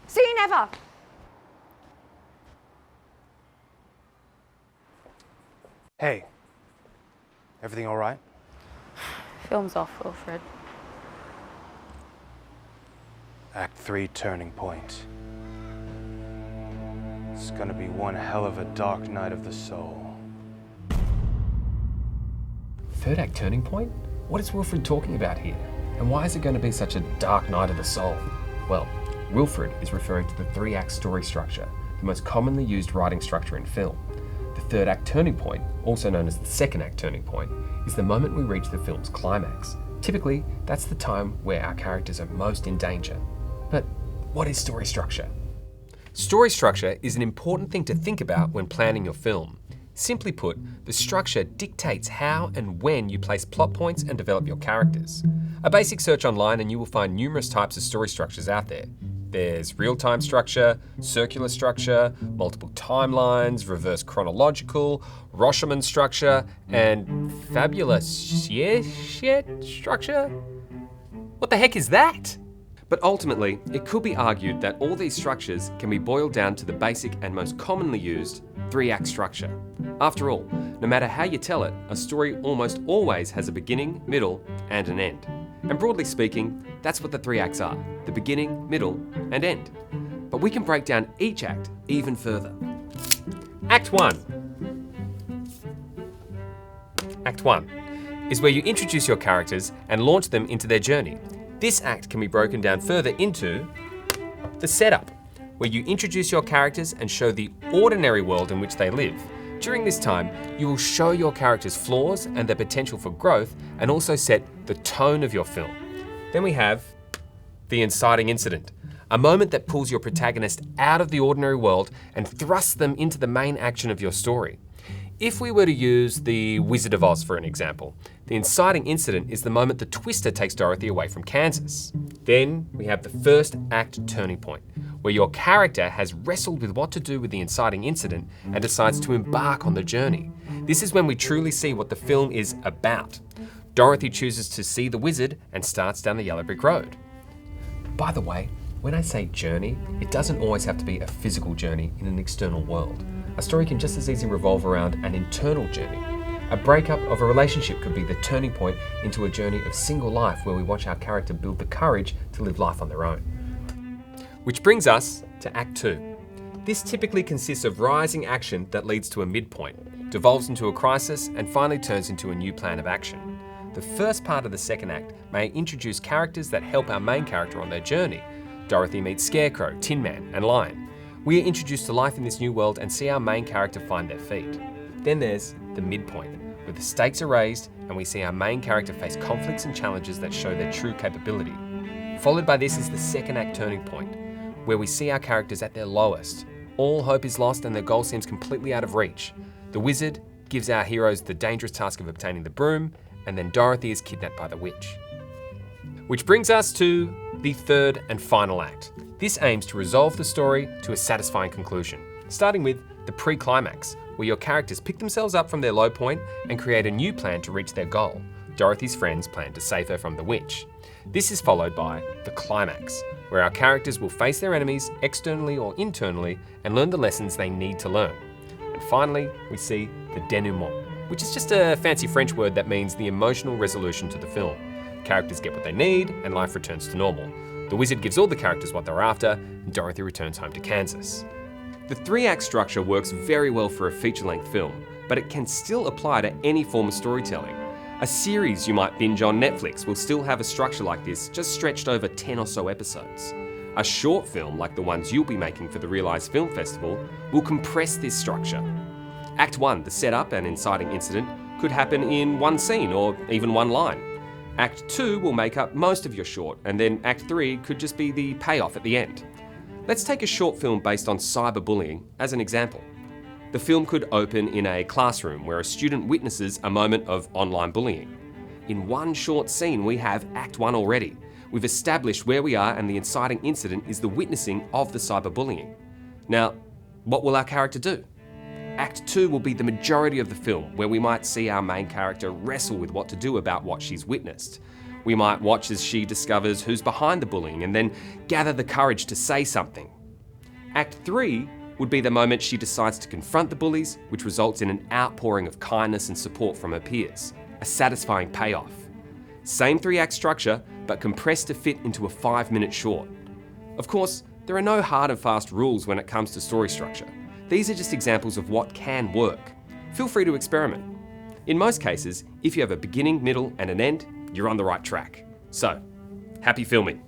See you never. Hey, everything all right? Film's off, Wilfred. Act 3 turning point. It's gonna be one hell of a dark night of the soul. Third act turning point? What is Wilfred talking about here? And why is it going to be such a dark night of the soul? Well, Wilfred is referring to the 3-act story structure, the most commonly used writing structure in film. The third act turning point, also known as the second act turning point, is the moment we reach the film's climax. Typically, that's the time where our characters are most in danger. But what is story structure? Story structure is an important thing to think about when planning your film. Simply put, the structure dictates how and when you place plot points and develop your characters. A basic search online and you will find numerous types of story structures out there. There's real-time structure, circular structure, multiple timelines, reverse chronological, Rashomon structure, and fabulous structure? What the heck is that? But ultimately, it could be argued that all these structures can be boiled down to the basic and most commonly used 3-act structure. After all, no matter how you tell it, a story almost always has a beginning, middle, and an end. And broadly speaking, that's what the 3 acts are: the beginning, middle, and end. But we can break down each act even further. Act 1. Act 1 is where you introduce your characters and launch them into their journey. This act can be broken down further into the setup, where you introduce your characters and show the ordinary world in which they live. During this time, you will show your characters' flaws and their potential for growth, and also set the tone of your film. Then we have the inciting incident, a moment that pulls your protagonist out of the ordinary world and thrusts them into the main action of your story. If we were to use the Wizard of Oz for an example, the inciting incident is the moment the Twister takes Dorothy away from Kansas. Then we have the first act turning point, where your character has wrestled with what to do with the inciting incident and decides to embark on the journey. This is when we truly see what the film is about. Dorothy chooses to see the wizard and starts down the yellow brick road. By the way, when I say journey, it doesn't always have to be a physical journey in an external world. A story can just as easily revolve around an internal journey. A breakup of a relationship could be the turning point into a journey of single life, where we watch our character build the courage to live life on their own. Which brings us to Act 2. This typically consists of rising action that leads to a midpoint, devolves into a crisis, and finally turns into a new plan of action. The first part of the second act may introduce characters that help our main character on their journey. Dorothy meets Scarecrow, Tin Man, and Lion. We are introduced to life in this new world and see our main character find their feet. Then there's the midpoint, where the stakes are raised and we see our main character face conflicts and challenges that show their true capability. Followed by this is the second act turning point, where we see our characters at their lowest. All hope is lost and their goal seems completely out of reach. The wizard gives our heroes the dangerous task of obtaining the broom, and then Dorothy is kidnapped by the witch. Which brings us to the third and final act. This aims to resolve the story to a satisfying conclusion, starting with the pre-climax, where your characters pick themselves up from their low point and create a new plan to reach their goal. Dorothy's friends plan to save her from the witch. This is followed by the climax, where our characters will face their enemies externally or internally and learn the lessons they need to learn. And finally, we see the denouement, which is just a fancy French word that means the emotional resolution to the film. Characters get what they need and life returns to normal. The wizard gives all the characters what they're after, and Dorothy returns home to Kansas. The 3-act structure works very well for a feature-length film, but it can still apply to any form of storytelling. A series you might binge on Netflix will still have a structure like this, just stretched over 10 or so episodes. A short film, like the ones you'll be making for the Realise Film Festival, will compress this structure. Act 1, the setup and inciting incident, could happen in one scene or even one line. Act 2 will make up most of your short, and then Act 3 could just be the payoff at the end. Let's take a short film based on cyberbullying as an example. The film could open in a classroom where a student witnesses a moment of online bullying. In one short scene, we have Act 1 already. We've established where we are, and the inciting incident is the witnessing of the cyberbullying. Now, what will our character do? Act 2 will be the majority of the film, where we might see our main character wrestle with what to do about what she's witnessed. We might watch as she discovers who's behind the bullying and then gather the courage to say something. Act 3 would be the moment she decides to confront the bullies, which results in an outpouring of kindness and support from her peers. A satisfying payoff. Same 3-act structure, but compressed to fit into a 5-minute short. Of course, there are no hard and fast rules when it comes to story structure. These are just examples of what can work. Feel free to experiment. In most cases, if you have a beginning, middle, and an end, you're on the right track. So, happy filming.